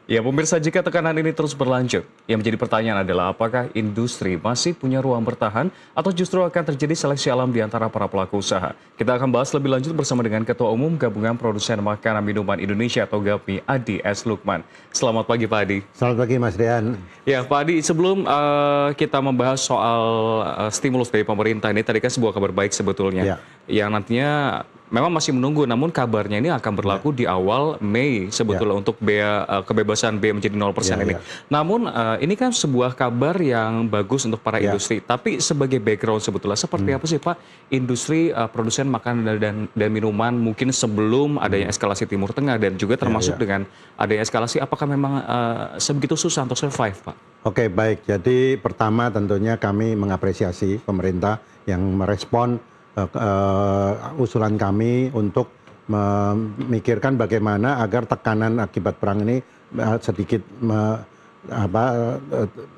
Ya, pemirsa, jika tekanan ini terus berlanjut, yang menjadi pertanyaan adalah apakah industri masih punya ruang bertahan atau justru akan terjadi seleksi alam di antara para pelaku usaha. Kita akan bahas lebih lanjut bersama dengan Ketua Umum Gabungan Produsen Makanan Minuman Indonesia atau GAPMI, Adi S. Lukman. Selamat pagi, Pak Adi. Selamat pagi, Mas Rian. Ya, Pak Adi, sebelum kita membahas soal stimulus dari pemerintah ini, tadi kan sebuah kabar baik sebetulnya, Ya. yang nantinya memang masih menunggu, namun kabarnya ini akan berlaku di awal Mei sebetulnya untuk bea kebebasan bea menjadi 0% Ya, ini. ya. Namun ini kan sebuah kabar yang bagus untuk para Ya. industri. Tapi sebagai background sebetulnya seperti apa sih Pak industri produsen makanan dan minuman mungkin sebelum adanya eskalasi Timur Tengah dan juga termasuk ya. dengan adanya eskalasi, apakah memang sebegitu susah untuk survive, Pak? Oke, baik. Jadi pertama tentunya kami mengapresiasi pemerintah yang merespon usulan kami untuk memikirkan bagaimana agar tekanan akibat perang ini sedikit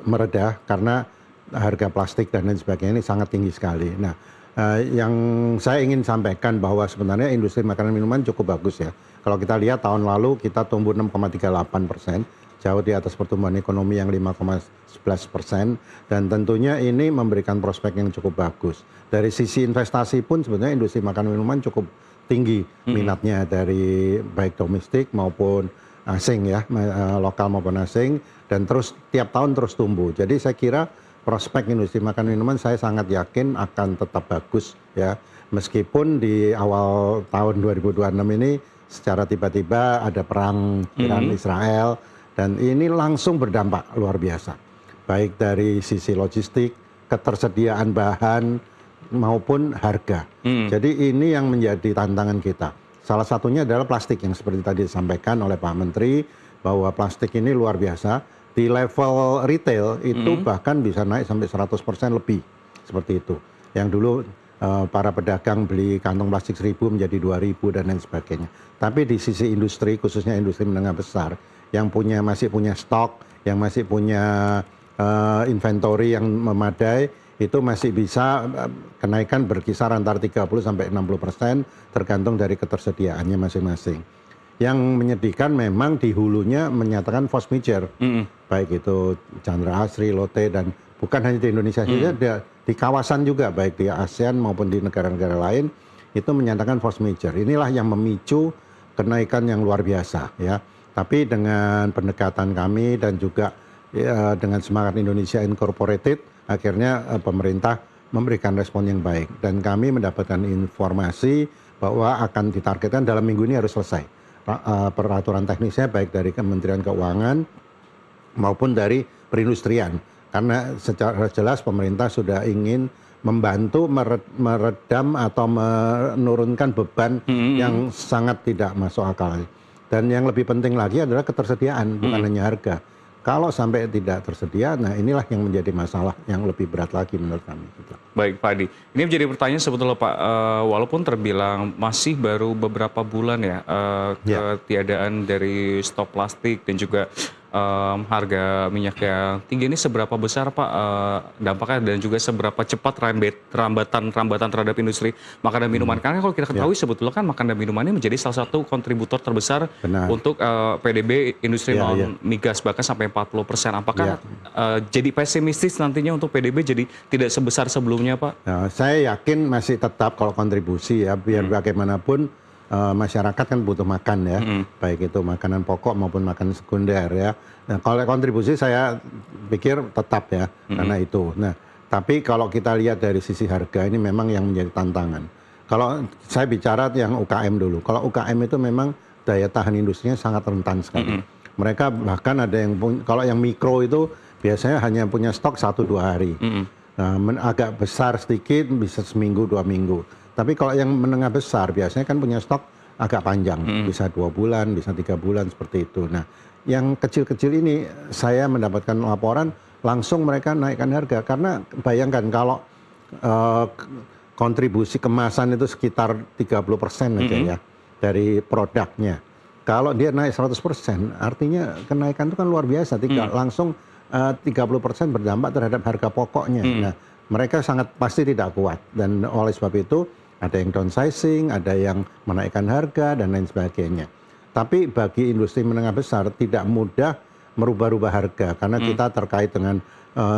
meredah karena harga plastik dan lain sebagainya ini sangat tinggi sekali. Nah, yang saya ingin sampaikan bahwa sebenarnya industri makanan minuman cukup bagus ya. Kalau kita lihat tahun lalu kita tumbuh 6,38%, jauh di atas pertumbuhan ekonomi yang 5,11%, dan tentunya ini memberikan prospek yang cukup bagus. Dari sisi investasi pun sebenarnya industri makanan minuman cukup tinggi minatnya dari baik domestik maupun asing ya, lokal maupun asing, dan terus tiap tahun terus tumbuh. Jadi saya kira prospek industri makanan minuman saya sangat yakin akan tetap bagus ya. Meskipun di awal tahun 2026 ini secara tiba-tiba ada perang Iran Israel, dan ini langsung berdampak luar biasa. Baik dari sisi logistik, ketersediaan bahan maupun harga. Jadi ini yang menjadi tantangan kita. Salah satunya adalah plastik yang seperti tadi disampaikan oleh Pak Menteri, bahwa plastik ini luar biasa. Di level retail itu bahkan bisa naik sampai 100% lebih. Seperti itu. Yang dulu para pedagang beli kantong plastik 1.000 menjadi 2.000 dan lain sebagainya. Tapi di sisi industri, khususnya industri menengah besar, yang masih punya stok, yang masih punya inventory yang memadai, itu masih bisa kenaikan berkisar antara 30 sampai 60% tergantung dari ketersediaannya masing-masing. Yang menyedihkan memang di hulunya menyatakan force majeure, baik itu Chandra Asri, Lotte, dan bukan hanya di Indonesia saja, di kawasan juga, baik di ASEAN maupun di negara-negara lain, itu menyatakan force majeure. Inilah yang memicu kenaikan yang luar biasa ya. Tapi dengan pendekatan kami dan juga ya, dengan semangat Indonesia Incorporated, akhirnya pemerintah memberikan respon yang baik. Dan kami mendapatkan informasi bahwa akan ditargetkan dalam minggu ini harus selesai. Peraturan teknisnya baik dari Kementerian Keuangan maupun dari perindustrian. Karena secara jelas pemerintah sudah ingin membantu meredam atau menurunkan beban yang sangat tidak masuk akal. Dan yang lebih penting lagi adalah ketersediaan, bukan hanya harga. Kalau sampai tidak tersedia, nah inilah yang menjadi masalah yang lebih berat lagi menurut kami. Baik, Pak Adi. Ini menjadi pertanyaan sebetulnya, Pak. Walaupun terbilang masih baru beberapa bulan ya, ketiadaan dari stok plastik dan juga harga minyak yang tinggi, ini seberapa besar, Pak, dampaknya dan juga seberapa cepat rambatan terhadap industri makanan dan minuman? Karena kalau kita ketahui sebetulnya kan makanan dan minuman ini menjadi salah satu kontributor terbesar untuk PDB industri non-migas, bahkan sampai 40%. Apakah jadi pesimistis nantinya untuk PDB jadi tidak sebesar sebelumnya, Pak? Nah, saya yakin masih tetap kalau kontribusi ya, biar bagaimanapun masyarakat kan butuh makan ya, baik itu makanan pokok maupun makanan sekunder ya. Nah, kalau kontribusi saya pikir tetap ya, karena itu. Nah, tapi kalau kita lihat dari sisi harga ini memang yang menjadi tantangan. Kalau saya bicara yang UKM dulu, kalau UKM itu memang daya tahan industrinya sangat rentan sekali. Mereka bahkan ada yang kalau yang mikro itu biasanya hanya punya stok 1-2 hari. Nah, agak besar sedikit bisa seminggu 2 minggu. Tapi kalau yang menengah besar biasanya kan punya stok agak panjang, bisa 2 bulan, bisa 3 bulan seperti itu. Nah, yang kecil-kecil ini saya mendapatkan laporan langsung mereka naikkan harga, karena bayangkan kalau kontribusi kemasan itu sekitar 30% aja ya dari produknya. Kalau dia naik 100%, artinya kenaikan itu kan luar biasa, langsung 30% berdampak terhadap harga pokoknya. Nah, mereka sangat pasti tidak kuat, dan oleh sebab itu ada yang downsizing, ada yang menaikkan harga dan lain sebagainya. Tapi bagi industri menengah besar tidak mudah merubah-rubah harga karena kita terkait dengan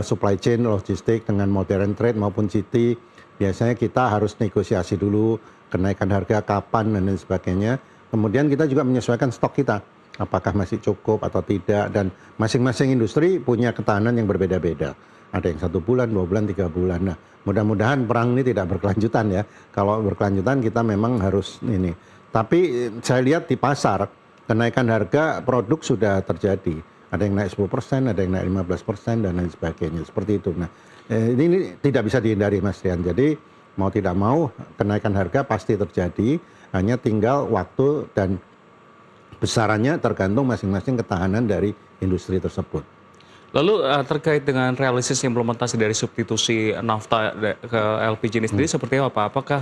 supply chain, logistik, dengan modern trade maupun GT. Biasanya kita harus negosiasi dulu kenaikan harga kapan dan lain sebagainya. Kemudian kita juga menyesuaikan stok kita, apakah masih cukup atau tidak. Dan masing-masing industri punya ketahanan yang berbeda-beda. Ada yang 1 bulan, 2 bulan, 3 bulan. Nah, mudah-mudahan perang ini tidak berkelanjutan ya. Kalau berkelanjutan kita memang harus ini. Tapi saya lihat di pasar, kenaikan harga produk sudah terjadi. Ada yang naik 10%, ada yang naik 15%, dan lain sebagainya. Seperti itu. Nah, ini tidak bisa dihindari Mas Rian. Jadi, mau tidak mau, kenaikan harga pasti terjadi. Hanya tinggal waktu dan besarannya tergantung masing-masing ketahanan dari industri tersebut. Lalu terkait dengan realistis implementasi dari substitusi nafta ke LPG ini sendiri seperti apa? Apakah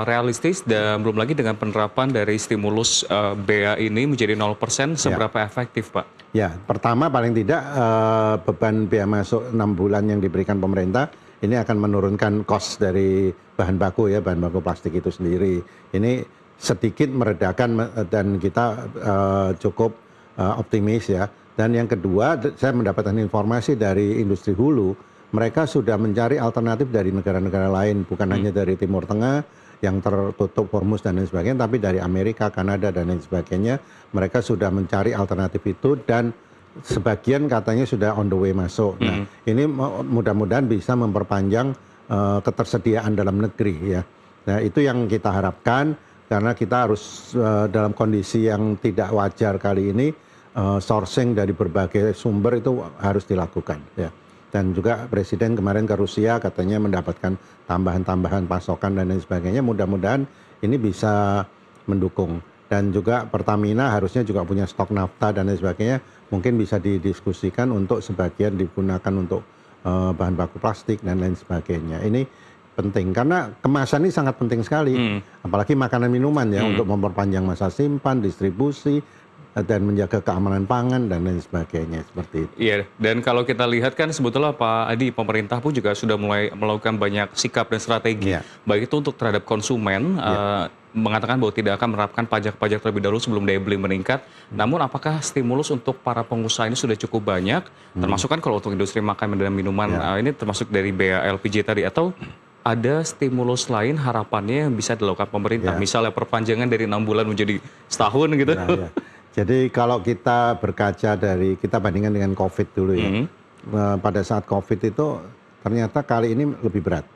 realistis dan belum lagi dengan penerapan dari stimulus BEA ini menjadi 0%, seberapa efektif Pak? Ya, pertama paling tidak beban biaya masuk 6 bulan yang diberikan pemerintah ini akan menurunkan cost dari bahan baku ya, bahan baku plastik itu sendiri. Ini sedikit meredakan dan kita cukup optimis ya. Dan yang kedua, saya mendapatkan informasi dari industri hulu, mereka sudah mencari alternatif dari negara-negara lain, bukan hanya dari Timur Tengah yang tertutup Hormuz dan lain sebagainya, tapi dari Amerika, Kanada, dan lain sebagainya. Mereka sudah mencari alternatif itu dan sebagian katanya sudah on the way masuk. Nah, ini mudah-mudahan bisa memperpanjang ketersediaan dalam negeri ya. Nah, itu yang kita harapkan karena kita harus dalam kondisi yang tidak wajar kali ini, sourcing dari berbagai sumber itu harus dilakukan ya. Dan juga Presiden kemarin ke Rusia katanya mendapatkan tambahan-tambahan pasokan dan lain sebagainya. Mudah-mudahan ini bisa mendukung. Dan juga Pertamina harusnya juga punya stok nafta dan lain sebagainya. Mungkin bisa didiskusikan untuk sebagian digunakan untuk bahan baku plastik dan lain sebagainya. Ini penting karena kemasan ini sangat penting sekali. Apalagi makanan minuman ya, untuk memperpanjang masa simpan, distribusi, dan menjaga keamanan pangan dan lain sebagainya seperti itu. Iya, dan kalau kita lihat kan sebetulnya Pak Adi, pemerintah pun juga sudah mulai melakukan banyak sikap dan strategi, baik itu untuk terhadap konsumen, mengatakan bahwa tidak akan menerapkan pajak-pajak terlebih dahulu sebelum daya beli meningkat. Namun apakah stimulus untuk para pengusaha ini sudah cukup banyak, termasuk kan kalau untuk industri makanan dan minuman, ini termasuk dari BEA LPG tadi, atau ada stimulus lain harapannya yang bisa dilakukan pemerintah, misalnya perpanjangan dari 6 bulan menjadi setahun gitu. Jadi kalau kita berkaca dari, kita bandingkan dengan COVID dulu ya. Pada saat COVID itu ternyata kali ini lebih berat.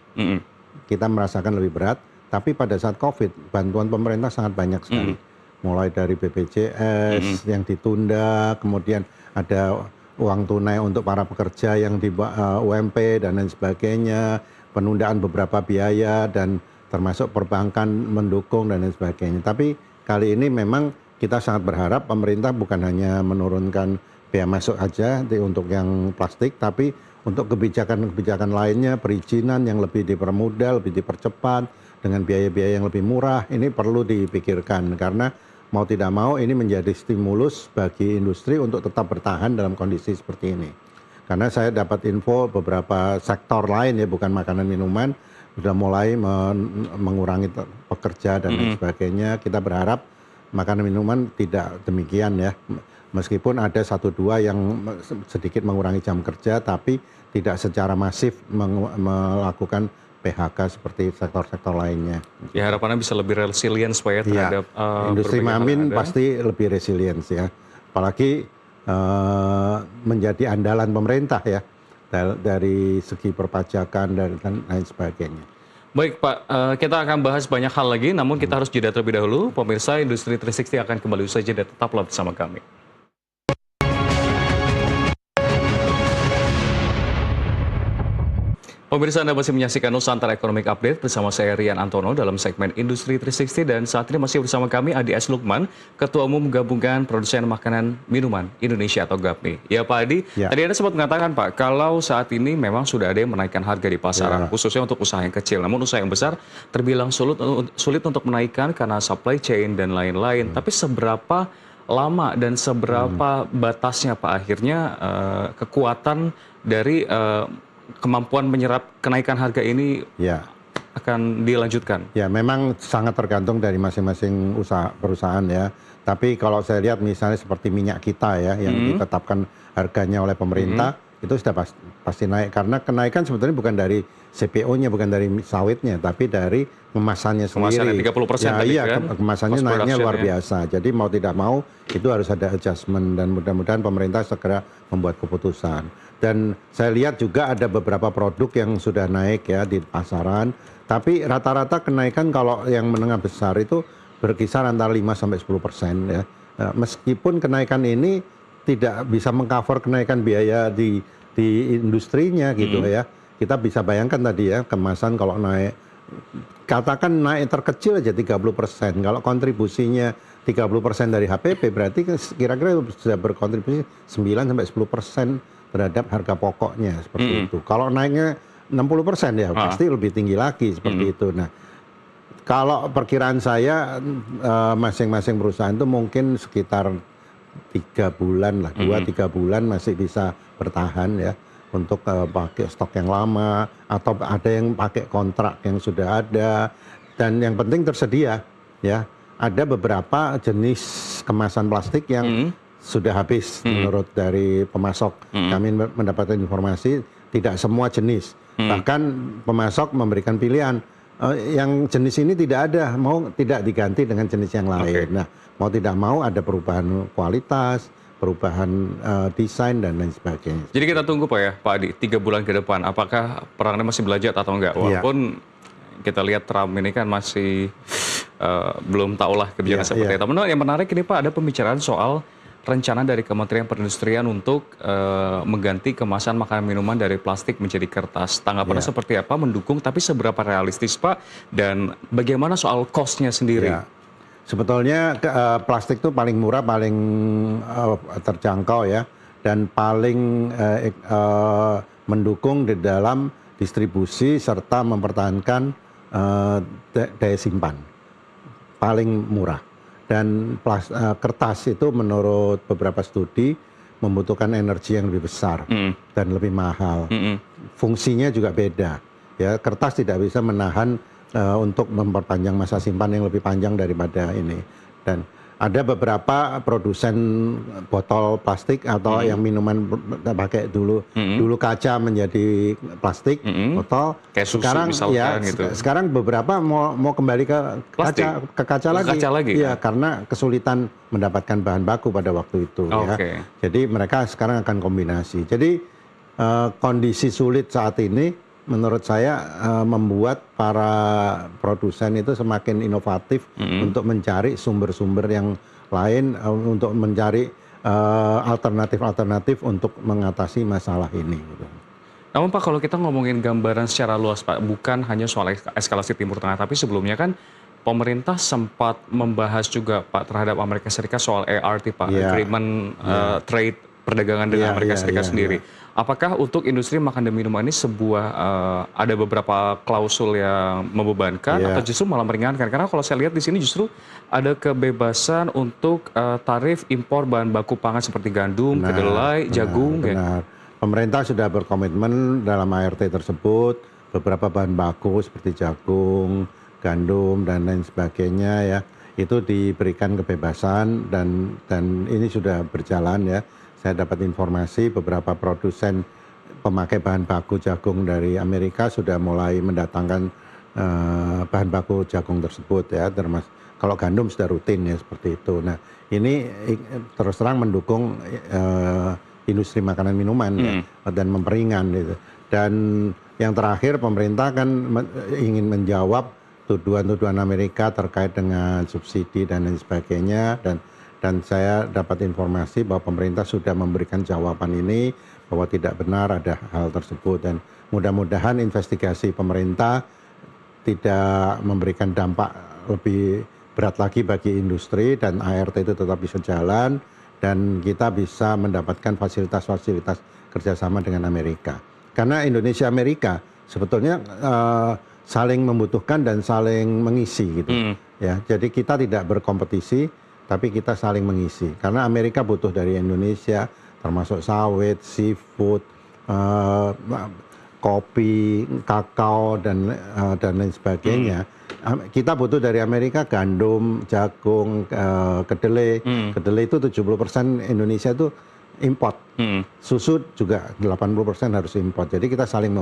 Kita merasakan lebih berat, tapi pada saat COVID bantuan pemerintah sangat banyak sekali. Mulai dari BPJS yang ditunda, kemudian ada uang tunai untuk para pekerja yang di UMP dan lain sebagainya, penundaan beberapa biaya dan termasuk perbankan mendukung dan lain sebagainya. Tapi kali ini memang kita sangat berharap pemerintah bukan hanya menurunkan bea masuk aja untuk yang plastik, tapi untuk kebijakan-kebijakan lainnya, perizinan yang lebih dipermudah, lebih dipercepat, dengan biaya-biaya yang lebih murah, ini perlu dipikirkan. Karena mau tidak mau ini menjadi stimulus bagi industri untuk tetap bertahan dalam kondisi seperti ini. Karena saya dapat info beberapa sektor lain ya, bukan makanan minuman, sudah mulai mengurangi pekerja dan lain sebagainya. Kita berharap makanan minuman tidak demikian ya, meskipun ada 1-2 yang sedikit mengurangi jam kerja, tapi tidak secara masif melakukan PHK seperti sektor-sektor lainnya. Ya harapannya bisa lebih resilient supaya terhadap industri mamin pasti lebih resilient ya, apalagi menjadi andalan pemerintah ya dari segi perpajakan dan lain sebagainya. Baik Pak, kita akan bahas banyak hal lagi, namun kita harus jeda terlebih dahulu. Pemirsa, Industri 360 akan kembali usai jeda, tetaplah bersama kami. Pemirsa, Anda masih menyaksikan Nusantara Economic Update bersama saya Rian Antono dalam segmen Industri 360, dan saat ini masih bersama kami Adi S. Lukman, Ketua Umum Gabungan Produsen Makanan Minuman Indonesia atau GAPMI. Ya Pak Adi, tadi Anda sempat mengatakan Pak, kalau saat ini memang sudah ada yang menaikkan harga di pasaran, khususnya untuk usaha yang kecil. Namun usaha yang besar terbilang sulit untuk menaikkan karena supply chain dan lain-lain. Tapi seberapa lama dan seberapa batasnya Pak akhirnya kekuatan dari kemampuan menyerap kenaikan harga ini akan dilanjutkan? Ya, memang sangat tergantung dari masing-masing perusahaan ya. Tapi kalau saya lihat misalnya seperti minyak kita ya, yang ditetapkan harganya oleh pemerintah, itu sudah pasti naik. Karena kenaikan sebetulnya bukan dari CPO-nya, bukan dari sawitnya, tapi dari kemasannya sendiri. Kemasannya 30% Ya tadi iya, kan, kemasannya cost naiknya luar production-nya. biasa. Jadi mau tidak mau itu harus ada adjustment, dan mudah-mudahan pemerintah segera membuat keputusan. Dan saya lihat juga ada beberapa produk yang sudah naik ya di pasaran, tapi rata-rata kenaikan kalau yang menengah besar itu berkisar antara 5-10% ya. Meskipun kenaikan ini tidak bisa mengcover kenaikan biaya di industrinya gitu ya. Kita bisa bayangkan tadi ya, kemasan kalau naik, katakan naik terkecil aja 30%. Kalau kontribusinya 30% dari HPP, berarti kira-kira sudah berkontribusi 9-10% terhadap harga pokoknya seperti itu. Kalau naiknya 60% ya pasti lebih tinggi lagi seperti itu. Nah, kalau perkiraan saya masing-masing perusahaan itu mungkin sekitar 3 bulan lah, 2-3 bulan masih bisa bertahan ya untuk pakai stok yang lama, atau ada yang pakai kontrak yang sudah ada, dan yang penting tersedia ya. Ada beberapa jenis kemasan plastik yang sudah habis menurut dari pemasok. Kami mendapatkan informasi tidak semua jenis, bahkan pemasok memberikan pilihan. Yang jenis ini tidak ada, mau tidak diganti dengan jenis yang lain. Nah, mau tidak mau ada perubahan kualitas, perubahan desain dan lain sebagainya. Jadi kita tunggu Pak ya, Pak Adi, 3 bulan ke depan, apakah perangnya masih belajar atau enggak? Walaupun kita lihat Trump ini kan masih belum tahulah kebijakan seperti itu. Namun yang menarik ini Pak, ada pembicaraan soal rencana dari Kementerian Perindustrian untuk mengganti kemasan makanan minuman dari plastik menjadi kertas. Tanggapannya seperti apa? Mendukung, tapi seberapa realistis Pak? Dan bagaimana soal cost-nya sendiri? Sebetulnya plastik itu paling murah, paling terjangkau ya, dan paling mendukung di dalam distribusi serta mempertahankan daya simpan. Paling murah. Dan kertas itu menurut beberapa studi membutuhkan energi yang lebih besar dan lebih mahal. Fungsinya juga beda. Ya, kertas tidak bisa menahan untuk memperpanjang masa simpan yang lebih panjang daripada ini. Dan ada beberapa produsen botol plastik atau yang minuman pakai dulu kaca menjadi plastik botol. Kayak susu sekarang ya gitu. Sekarang beberapa mau kembali ke kaca lagi. Iya, karena kesulitan mendapatkan bahan baku pada waktu itu ya. Jadi mereka sekarang akan kombinasi. Jadi kondisi sulit saat ini menurut saya membuat para produsen itu semakin inovatif untuk mencari sumber-sumber yang lain, untuk mencari alternatif-alternatif untuk mengatasi masalah ini. Namun Pak, kalau kita ngomongin gambaran secara luas Pak, bukan hanya soal eskalasi Timur Tengah, tapi sebelumnya kan pemerintah sempat membahas juga Pak terhadap Amerika Serikat soal ART Pak, Agreement Trade Perdagangan dengan Amerika Serikat sendiri. Apakah untuk industri makan dan minuman ini sebuah ada beberapa klausul yang membebankan atau justru malah meringankan? Karena kalau saya lihat di sini justru ada kebebasan untuk tarif impor bahan baku pangan seperti gandum, kedelai, jagung. Benar. Pemerintah sudah berkomitmen dalam ART tersebut, beberapa bahan baku seperti jagung, gandum dan lain sebagainya ya, itu diberikan kebebasan, dan ini sudah berjalan ya. Saya dapat informasi beberapa produsen pemakai bahan baku jagung dari Amerika sudah mulai mendatangkan bahan baku jagung tersebut ya, termasuk kalau gandum sudah rutin ya seperti itu. Nah, ini terus terang mendukung industri makanan minuman ya, dan memperingan gitu. Dan yang terakhir, pemerintah kan ingin menjawab tuduhan-tuduhan Amerika terkait dengan subsidi dan lain sebagainya, dan saya dapat informasi bahwa pemerintah sudah memberikan jawaban ini bahwa tidak benar ada hal tersebut, dan mudah-mudahan investigasi pemerintah tidak memberikan dampak lebih berat lagi bagi industri, dan ART itu tetap bisa jalan dan kita bisa mendapatkan fasilitas-fasilitas kerjasama dengan Amerika. Karena Indonesia Amerika sebetulnya saling membutuhkan dan saling mengisi gitu. Ya, jadi kita tidak berkompetisi, tapi kita saling mengisi. Karena Amerika butuh dari Indonesia, termasuk sawit, seafood, kopi, kakao dan lain sebagainya. Kita butuh dari Amerika gandum, jagung, kedelai. Kedelai itu 70% Indonesia itu import. Susu juga 80% harus import. Jadi kita saling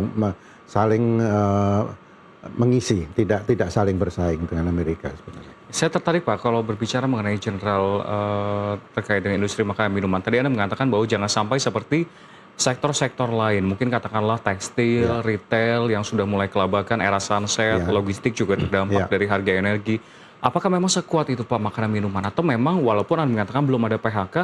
mengisi, tidak saling bersaing dengan Amerika sebenarnya. Saya tertarik Pak kalau berbicara mengenai general terkait dengan industri makanan minuman. Tadi Anda mengatakan bahwa jangan sampai seperti sektor-sektor lain, mungkin katakanlah tekstil, retail yang sudah mulai kelabakan, era sunset, logistik juga terdampak dari harga energi. Apakah memang sekuat itu Pak makanan minuman? Atau memang walaupun Anda mengatakan belum ada PHK,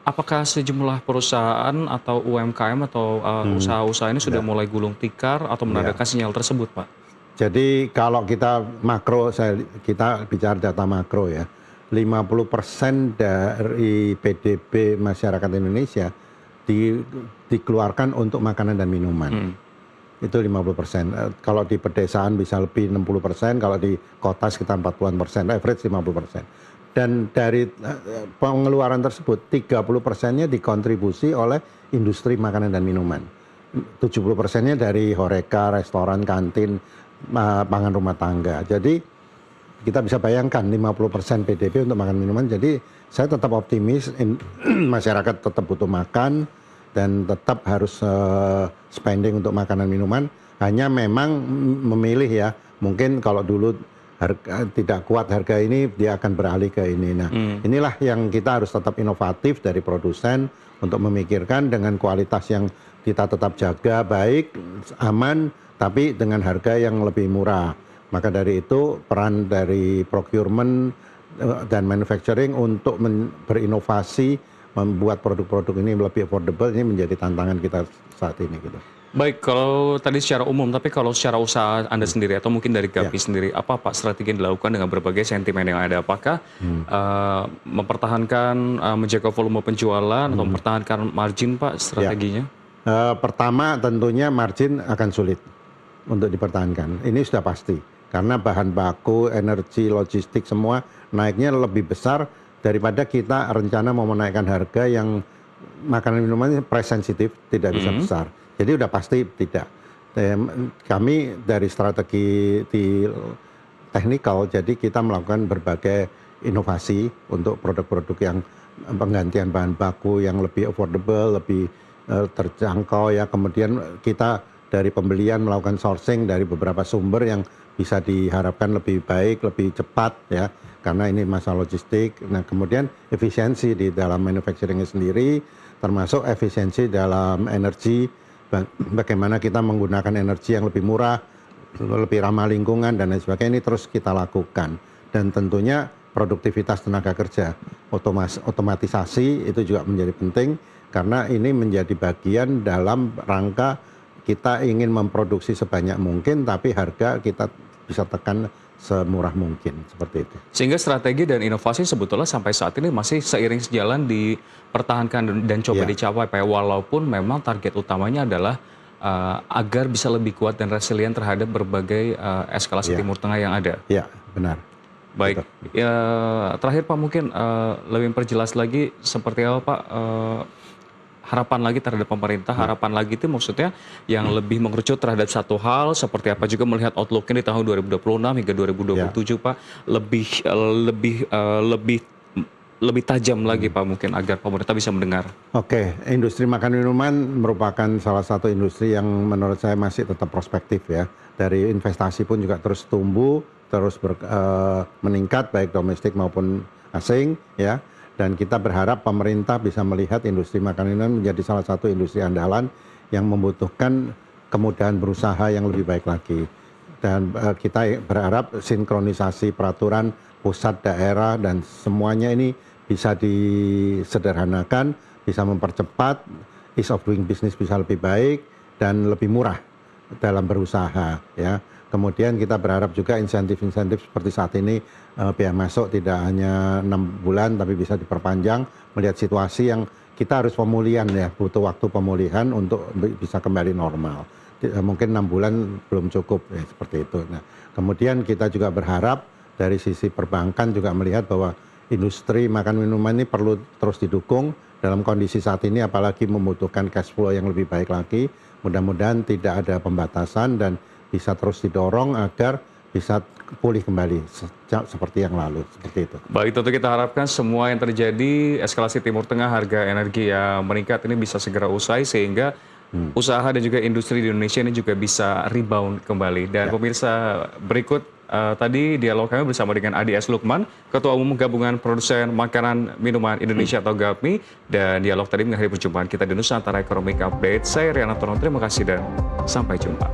apakah sejumlah perusahaan atau UMKM atau usaha-usaha ini sudah mulai gulung tikar atau menandakan sinyal tersebut Pak? Jadi kalau kita makro, kita bicara data makro ya, 50% dari PDB masyarakat Indonesia dikeluarkan untuk makanan dan minuman. Itu 50%. Kalau di pedesaan bisa lebih 60%, kalau di kota sekitar 40%, average 50%. Dan dari pengeluaran tersebut 30%-nya dikontribusi oleh industri makanan dan minuman. 70%-nya dari horeca, restoran, kantin, pangan rumah tangga. Jadi kita bisa bayangkan 50% PDB untuk makan minuman. Jadi saya tetap optimis masyarakat tetap butuh makan dan tetap harus spending untuk makanan minuman. Hanya memang memilih ya. Mungkin kalau dulu tidak kuat harga ini, dia akan beralih ke ini. Nah, inilah yang kita harus tetap inovatif dari produsen untuk memikirkan dengan kualitas yang kita tetap jaga baik, aman, tapi dengan harga yang lebih murah. Maka dari itu peran dari procurement dan manufacturing untuk berinovasi, membuat produk-produk ini lebih affordable, ini menjadi tantangan kita saat ini gitu. Baik, kalau tadi secara umum, tapi kalau secara usaha Anda sendiri atau mungkin dari Gapi sendiri, apa Pak strategi yang dilakukan dengan berbagai sentimen yang ada? Apakah mempertahankan, menjaga volume penjualan atau mempertahankan margin Pak strateginya? Pertama tentunya margin akan sulit untuk dipertahankan. Ini sudah pasti. Karena bahan baku, energi, logistik semua naiknya lebih besar daripada kita rencana mau menaikkan harga yang makanan minuman price sensitif, tidak bisa besar. Jadi udah pasti tidak. Kami dari strategi di technical, jadi kita melakukan berbagai inovasi untuk produk-produk yang penggantian bahan baku yang lebih affordable, lebih terjangkau ya. Kemudian kita dari pembelian melakukan sourcing dari beberapa sumber yang bisa diharapkan lebih baik, lebih cepat ya, karena ini masalah logistik. Nah, kemudian efisiensi di dalam manufacturing sendiri, termasuk efisiensi dalam energi, bagaimana kita menggunakan energi yang lebih murah, lebih ramah lingkungan dan lain sebagainya, ini terus kita lakukan. Dan tentunya produktivitas tenaga kerja, otomatisasi itu juga menjadi penting, karena ini menjadi bagian dalam rangka kita ingin memproduksi sebanyak mungkin, tapi harga kita bisa tekan semurah mungkin, seperti itu. Sehingga strategi dan inovasi sebetulnya sampai saat ini masih seiring sejalan dipertahankan dan coba dicapai, Pak. Walaupun memang target utamanya adalah agar bisa lebih kuat dan resilient terhadap berbagai eskalasi Timur Tengah yang ada. Ya, benar. Baik, ya, terakhir Pak mungkin lebih perjelas lagi seperti apa Pak harapan lagi terhadap pemerintah, harapan lagi itu maksudnya yang lebih mengerucut terhadap satu hal, seperti apa juga melihat outlook-nya di tahun 2026 hingga 2027 Pak, lebih tajam lagi Pak mungkin agar pemerintah bisa mendengar. Oke, industri makanan minuman merupakan salah satu industri yang menurut saya masih tetap prospektif ya. Dari investasi pun juga terus tumbuh, terus meningkat baik domestik maupun asing ya. Dan kita berharap pemerintah bisa melihat industri makanan minuman menjadi salah satu industri andalan yang membutuhkan kemudahan berusaha yang lebih baik lagi. Dan kita berharap sinkronisasi peraturan pusat, daerah, dan semuanya ini bisa disederhanakan, bisa mempercepat, ease of doing business bisa lebih baik, dan lebih murah dalam berusaha ya. Kemudian kita berharap juga insentif-insentif seperti saat ini biaya masuk tidak hanya 6 bulan tapi bisa diperpanjang, melihat situasi yang kita harus pemulihan ya, butuh waktu pemulihan untuk bisa kembali normal. Mungkin 6 bulan belum cukup ya, seperti itu. Nah, kemudian kita juga berharap dari sisi perbankan juga melihat bahwa industri makan minuman ini perlu terus didukung dalam kondisi saat ini apalagi membutuhkan cash flow yang lebih baik lagi, mudah-mudahan tidak ada pembatasan dan bisa terus didorong agar bisa pulih kembali seperti yang lalu, seperti itu. Baik, tentu kita harapkan semua yang terjadi, eskalasi Timur Tengah, harga energi yang meningkat ini bisa segera usai sehingga usaha dan juga industri di Indonesia ini juga bisa rebound kembali. Dan pemirsa, berikut tadi dialog kami bersama dengan Adi S. Lukman, Ketua Umum Gabungan Produsen Makanan Minuman Indonesia atau GAPMI, dan dialog tadi mengakhiri perjumpaan kita di Nusantara Economic Update. Saya Riana Tono, terima kasih dan sampai jumpa.